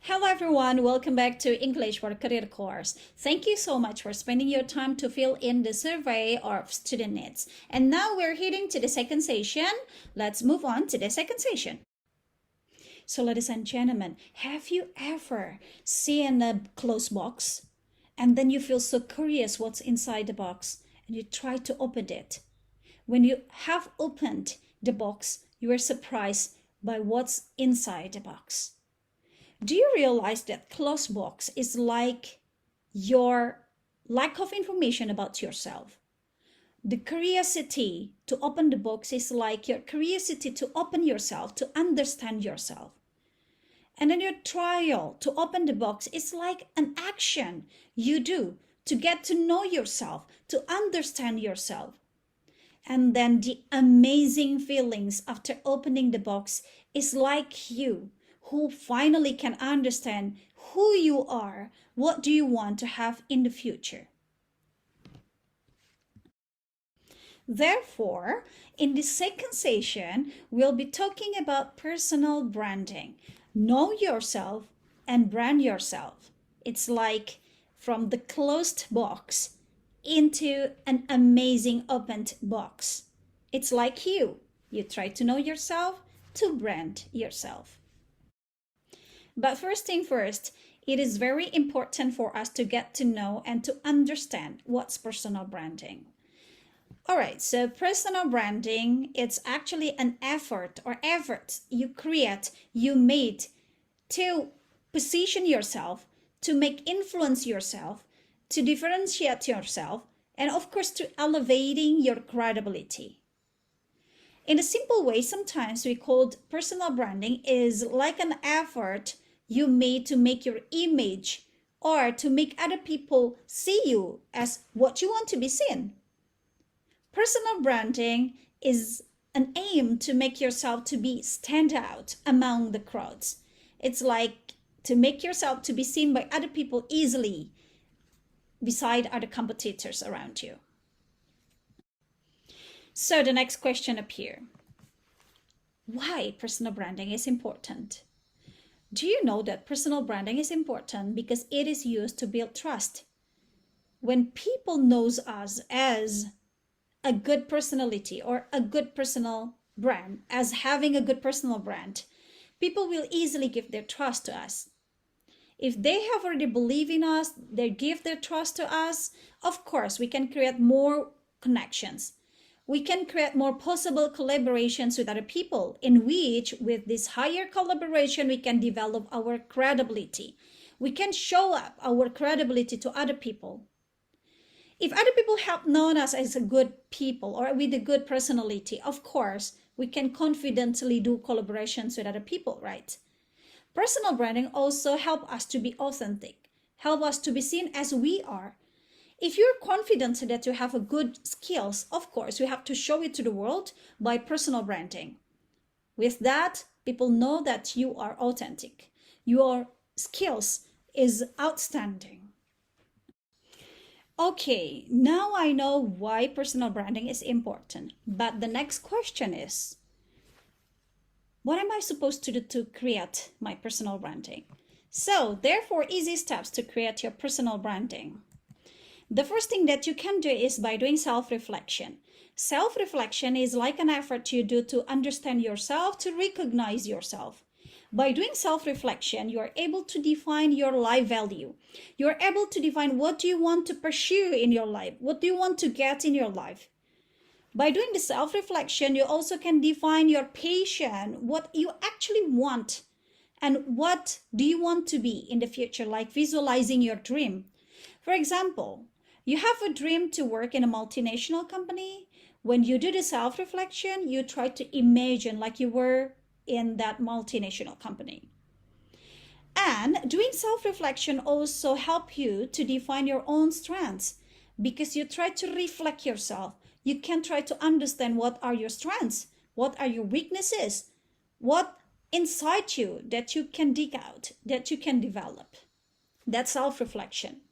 Hello everyone, welcome back to English for Career course. Thank you so much for spending your time to fill in the survey of student needs. And now we're heading to the second session. Let's move on to the second session. So ladies and gentlemen, have you ever seen a closed box and then you feel so curious what's inside the box and you try to open it? When you have opened the box, you are surprised by what's inside the box. Do you realize that closed box is like your lack of information about yourself? The curiosity to open the box is like your curiosity to open yourself, to understand yourself. And then your trial to open the box is like an action you do to get to know yourself, to understand yourself. And then the amazing feelings after opening the box is like you who finally can understand who you are, what do you want to have in the future. Therefore, in the second session, we'll be talking about personal branding. Know yourself and brand yourself. It's like from the closed box into an amazing opened box. It's like you try to know yourself, to brand yourself. But first thing first, it is very important for us to get to know and to understand what's personal branding. All right, so personal branding, it's actually an effort you create, you made to position yourself, to make influence yourself, to differentiate yourself, and of course to elevating your credibility. In a simple way, sometimes we call personal branding is like an effort you made to make your image or to make other people see you as what you want to be seen. Personal branding is an aim to make yourself to be stand out among the crowds. It's like to make yourself to be seen by other people easily beside other competitors around you. So the next question up here. Why personal branding is important? Do you know that personal branding is important because it is used to build trust? When people knows us as a good personality or a good personal brand, as having a good personal brand, people will easily give their trust to us. If they have already believed in us, they give their trust to us, of course, we can create more connections. We can create more possible collaborations with other people, in which with this higher collaboration, we can develop our credibility. We can show up our credibility to other people. If other people have known us as a good people or with a good personality, of course, we can confidently do collaborations with other people, right? Personal branding also help us to be authentic, help us to be seen as we are. If you're confident that you have a good skills, of course, you have to show it to the world by personal branding. With that, people know that you are authentic. Your skills is outstanding. Okay, now I know why personal branding is important. But the next question is, what am I supposed to do to create my personal branding? So, therefore, easy steps to create your personal branding. The first thing that you can do is by doing self-reflection. Self-reflection is like an effort you do to understand yourself, to recognize yourself. By doing self-reflection, you are able to define your life value. You are able to define what do you want to pursue in your life? What do you want to get in your life? By doing the self-reflection, you also can define your passion, what you actually want, and what do you want to be in the future, like visualizing your dream. For example, you have a dream to work in a multinational company. When you do the self-reflection, you try to imagine like you were in that multinational company. And doing self-reflection also help you to define your own strengths because you try to reflect yourself. You can try to understand what are your strengths, what are your weaknesses, what inside you that you can dig out, that you can develop. That's self-reflection.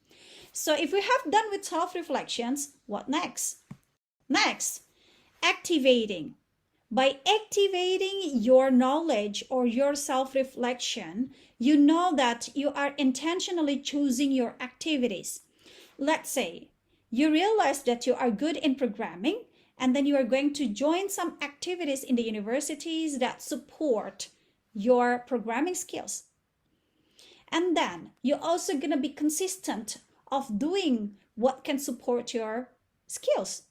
So if we have done with self-reflections, what next? Next, activating. By activating your knowledge or your self-reflection, you know that you are intentionally choosing your activities. Let's say you realize that you are good in programming, and then you are going to join some activities in the universities that support your programming skills. And then you're also going to be consistent of doing what can support your skills.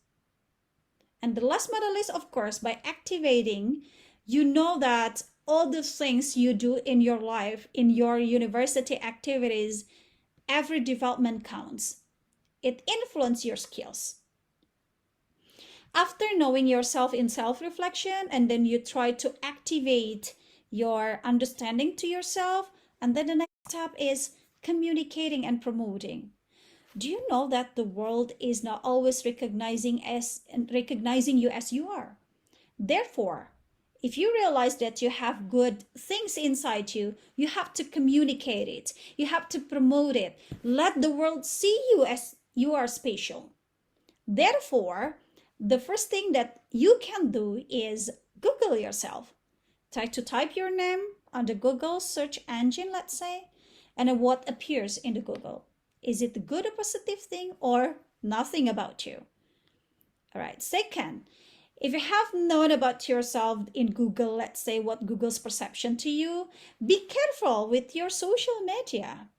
And the last but not least, of course, by activating, you know that all the things you do in your life, in your university activities, every development counts. It influences your skills. After knowing yourself in self-reflection, and then you try to activate your understanding to yourself, and then the next step is communicating and promoting. Do you know that the world is not always recognizing you as you are? Therefore, if you realize that you have good things inside you, you have to communicate it. You have to promote it. Let the world see you as you are special. Therefore, the first thing that you can do is Google yourself. Try to type your name on the Google search engine, let's say, and what appears in the Google. Is it a good or positive thing or nothing about you? All right. Second, if you have known about yourself in Google, let's say what Google's perception to you, be careful with your social media.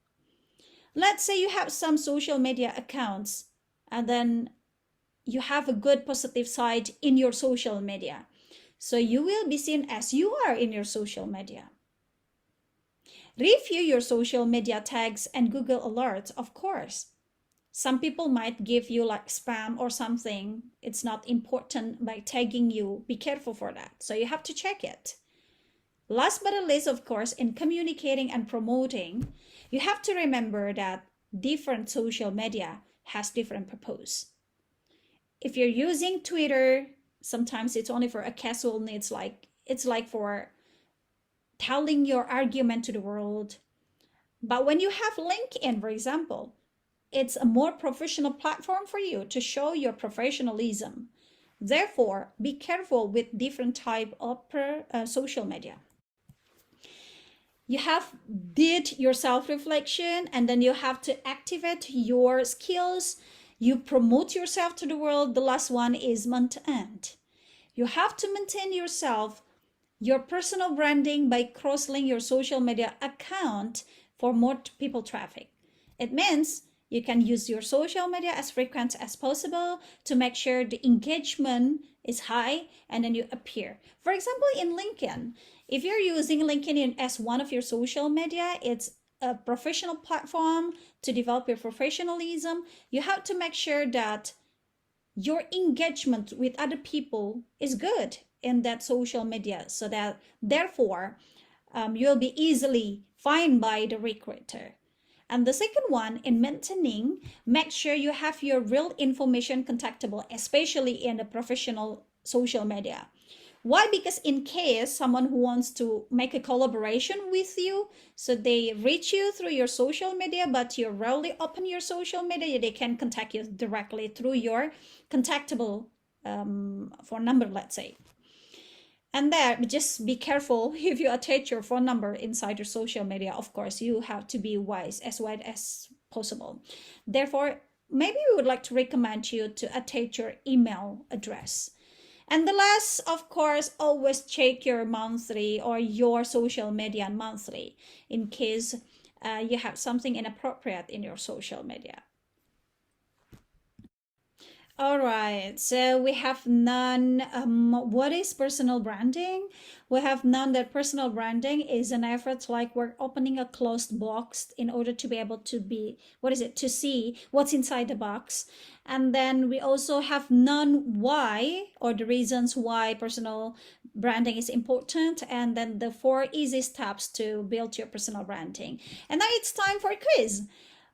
Let's say you have some social media accounts and then you have a good positive side in your social media. So you will be seen as you are in your social media. Review your social media tags and Google alerts, of course. Some people might give you like spam or something. It's not important by tagging you. Be careful for that. So you have to check it. Last but not least, of course, in communicating and promoting, you have to remember that different social media has different purpose. If you're using Twitter, sometimes it's only for a casual needs, it's like for telling your argument to the world. But when you have LinkedIn, for example, it's a more professional platform for you to show your professionalism. Therefore, be careful with different type of social media. You have did your self-reflection, and then you have to activate your skills. You promote yourself to the world. The last one is maintain. You have to maintain yourself, your personal branding, by cross-link your social media account for more people traffic. It means you can use your social media as frequent as possible to make sure the engagement is high and then you appear. For example, in LinkedIn, if you're using LinkedIn as one of your social media, it's a professional platform to develop your professionalism. You have to make sure that your engagement with other people is good in that social media, so that therefore you'll be easily found by the recruiter. And the second one, in maintaining, make sure you have your real information contactable, especially in the professional social media. Why? Because in case someone who wants to make a collaboration with you, so they reach you through your social media, but you rarely open your social media, they can contact you directly through your contactable phone number, let's say. And there, just be careful if you attach your phone number inside your social media. Of course, you have to be wise as possible. Therefore, maybe we would like to recommend you to attach your email address. And the last, of course, always check your monthly or your social media monthly in case you have something inappropriate in your social media. All right, so we have known what is personal branding. We have known that personal branding is an effort like we're opening a closed box in order to be able to to see what's inside the box. And then we also have known why, or the reasons why personal branding is important, and then the 4 easy steps to build your personal branding. And now it's time for a quiz.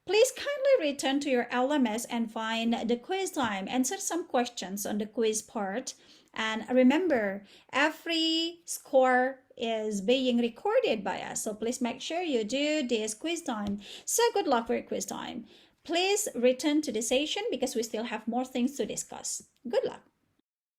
Please kindly return to your LMS and find the quiz time. Answer some questions on the quiz part. And remember, every score is being recorded by us. So please make sure you do this quiz time. So good luck for your quiz time. Please return to the session because we still have more things to discuss. Good luck.